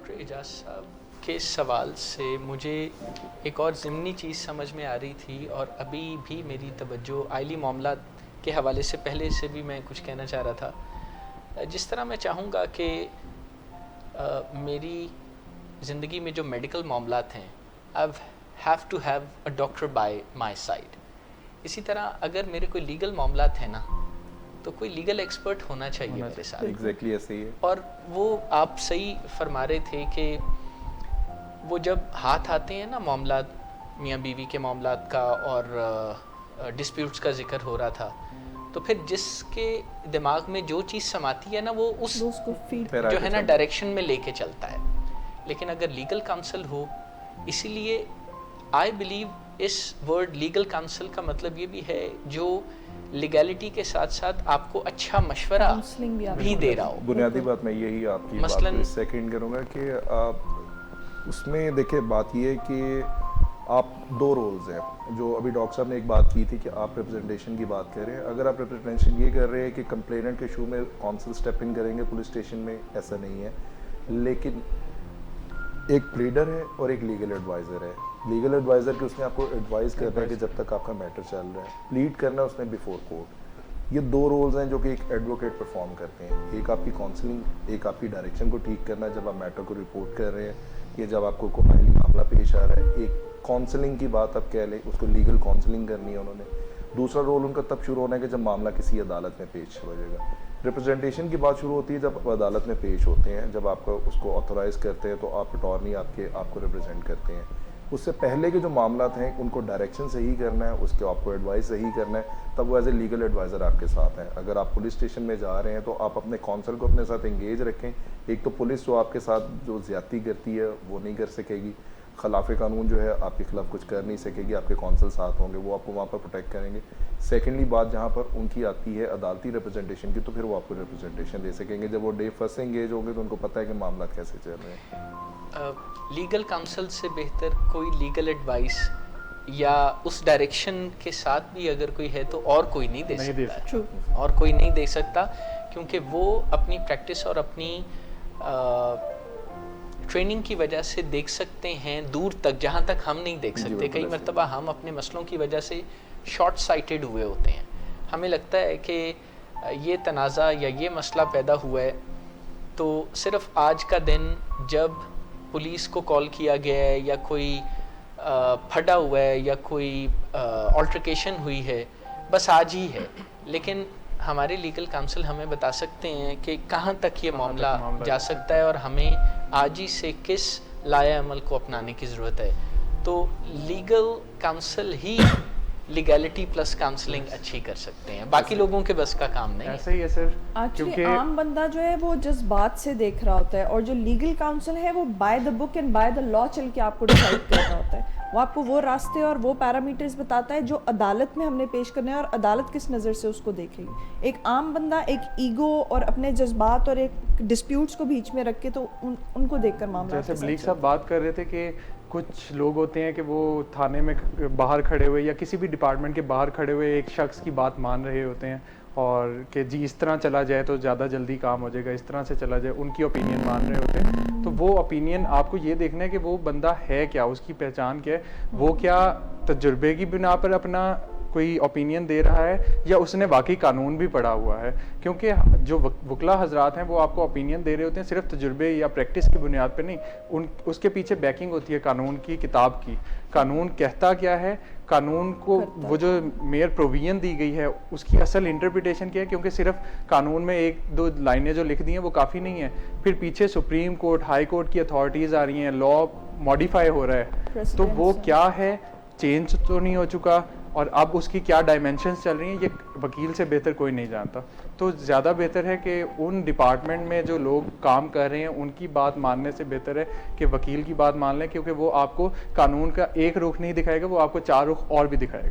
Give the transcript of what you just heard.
Doctor Ejaz साहब के सवाल से मुझे एक और ज़िमनी चीज़ समझ में आ रही थी, और अभी भी मेरी तवज्जो आइली मामलात के हवाले से पहले से भी मैं कुछ कहना चाह रहा था। जिस तरह मैं चाहूँगा कि मेरी ज़िंदगी में जो मेडिकल मामलात हैं, I have to have a doctor by my side. इसी तरह अगर मेरे कोई लीगल मामलात हैं ना, तो कोई लीगल एक्सपर्ट होना चाहिए मेरे साथ। एग्जैक्टली ऐसे ही है। और वो आप सही फरमा रहे थे कि वो जब हाथ आते हैं ना मामलात, मियाँ बीवी के मामलात का और डिस्प्यूट्स का जिक्र हो रहा था, तो फिर जिसके दिमाग में जो चीज़ समाती है ना, वो उसको जो है ना डायरेक्शन में लेके चलता है। लेकिन अगर लीगल काउंसिल हो, इसीलिए आई बिलीव इस वर्ड लीगल काउंसिल का मतलब ये भी है जो लीगैलिटी के साथ साथ आपको अच्छा मशवरा भी दे रहा हो। बुनियादी बात मैं यही आपकी बात को सेकंड करूँगा कि आप उसमें देखिए, बात ये है कि आप दो रोल्स हैं। जो अभी डॉक्टर साहब ने एक बात की थी कि आप रिप्रेजेंटेशन की बात कर रहे हैं। अगर आप रिप्रेजेंटेशन ये कर रहे हैं कि कंप्लेनेंट के इशू में काउंसिल स्टेप इन करेंगे पुलिस स्टेशन में, ऐसा नहीं है। लेकिन एक प्लीडर है और एक लीगल एडवाइज़र है। लीगल एडवाइज़र के उसने आपको एडवाइस करना है कि जब तक आपका मैटर चल रहा है, प्लीड करना है उसने बिफोर कोर्ट। ये दो रोल्स हैं जो कि एक एडवोकेट परफॉर्म करते हैं। एक आपकी काउंसलिंग, एक आपकी डायरेक्शन को ठीक करना जब आप मैटर को रिपोर्ट कर रहे हैं, या जब आपको कोई मामला पेश आ रहा है। एक काउंसलिंग की बात आप कह लें, उसको लीगल काउंसलिंग करनी है उन्होंने। दूसरा रोल उनका तब शुरू होना है कि जब मामला किसी अदालत में पेश हो जाएगा। रिप्रेजेंटेशन की बात शुरू होती है जब अदालत में पेश होते हैं, जब आपका उसको ऑथोराइज करते हैं, तो आप अटॉर्नी आपको रिप्रेजेंट करते हैं। उससे पहले के जो मामलात हैं उनको डायरेक्शन सही करना है, उसके आपको एडवाइस सही करना है, तब वो एज ए लीगल एडवाइज़र आपके साथ हैं। अगर आप पुलिस स्टेशन में जा रहे हैं तो आप अपने काउंसिल को अपने साथ एंगेज रखें। एक तो पुलिस जो आपके साथ जो ज़्यादती करती है वो नहीं कर सकेगी, खिलाफ कानून जो है आपके खिलाफ कुछ कर नहीं सकेगी, आपके काउंसिल साथ होंगे, वो आपको वहाँ पर प्रोटेक्ट करेंगे। सेकेंडली बात जहाँ पर उनकी आती है अदालती रिप्रेजेंटेशन की, तो फिर वो आपको रिप्रेजेंटेशन दे सकेंगे। जब वो डे फर्स्ट से एंगेज होंगे तो उनको पता है कि मामला कैसे चल रहे हैं। लीगल काउंसिल से बेहतर कोई लीगल एडवाइस या उस डायरेक्शन के साथ भी अगर कोई है तो और कोई नहीं दे सकता, और कोई नहीं दे सकता, क्योंकि वो अपनी प्रैक्टिस और अपनी ट्रेनिंग की वजह से देख सकते हैं दूर तक, जहाँ तक हम नहीं देख सकते। कई मरतबा हम अपने मसलों की वजह से शॉर्ट साइटेड हुए होते हैं। हमें लगता है कि ये तनाज़ा या ये मसला पैदा हुआ है तो सिर्फ आज का दिन जब पुलिस को कॉल किया गया है या कोई फटा हुआ है या कोई ऑल्ट्रकेशन हुई है, बस आज ही है। लेकिन हमारे लीगल काउंसिल हमें बता सकते हैं कि कहाँ तक ये मामला जा सकता है और हमें आज ही से किस लाया अमल को अपनाने की ज़रूरत है। तो लीगल काउंसिल ही लीगैलिटी प्लस काउंसलिंग अच्छी कर सकते हैं, बाकी लोगों के बस का काम नहीं। ऐसा ही है सर। एक्चुअली आम बंदा जो है वो जज्बात से देख रहा होता है, और जो लीगल काउंसिल है वो by the book and by the law चल के आपको डिसाइड कर रहा होता है। वो आपको वो रास्ते और वो पैरामीटर्स बताता है जो अदालत में हमने पेश करना है और अदालत किस नज़र से उसको देखेगी। एक आम बंदा एक ईगो और अपने जज्बात और एक डिस्प्यूट्स को बीच में रख के तो उनको देखकर मामला, जैसे ब्लीक साहब बात कर रहे थे कि कुछ लोग होते हैं कि वो थाने में बाहर खड़े हुए या किसी भी डिपार्टमेंट के बाहर खड़े हुए एक शख्स की बात मान रहे होते हैं, और कि जी इस तरह चला जाए तो ज़्यादा जल्दी काम हो जाएगा, इस तरह से चला जाए, उनकी ओपिनियन मान रहे होते हैं। तो वो ओपिनियन आपको ये देखना है कि वो बंदा है क्या, उसकी पहचान क्या है, वो क्या तजुर्बे की बिना पर अपना कोई ओपिनियन दे रहा है या उसने वाकई कानून भी पढ़ा हुआ है। क्योंकि जो वकला हजरात हैं वो आपको ओपिनियन दे रहे होते हैं सिर्फ तजुर्बे या प्रैक्टिस की बुनियाद पर नहीं, उसके पीछे बैकिंग होती है कानून की, किताब की। कानून कहता क्या है, कानून को वो जो मेयर प्रोविजन दी गई है उसकी असल इंटरप्रिटेशन क्या है, क्योंकि सिर्फ कानून में एक दो लाइनें जो लिख दी हैं वो काफ़ी नहीं है। फिर पीछे सुप्रीम कोर्ट, हाई कोर्ट की अथॉरिटीज़ आ रही हैं, लॉ मॉडिफाई हो रहा है, तो वो क्या है, चेंज तो नहीं हो चुका, और अब उसकी क्या डायमेंशंस चल रही हैं ये वकील से बेहतर कोई नहीं जानता। तो ज़्यादा बेहतर है कि उन डिपार्टमेंट में जो लोग काम कर रहे हैं उनकी बात मानने से बेहतर है कि वकील की बात मान लें, क्योंकि वो आपको कानून का एक रुख नहीं दिखाएगा, वो आपको चार रुख और भी दिखाएगा।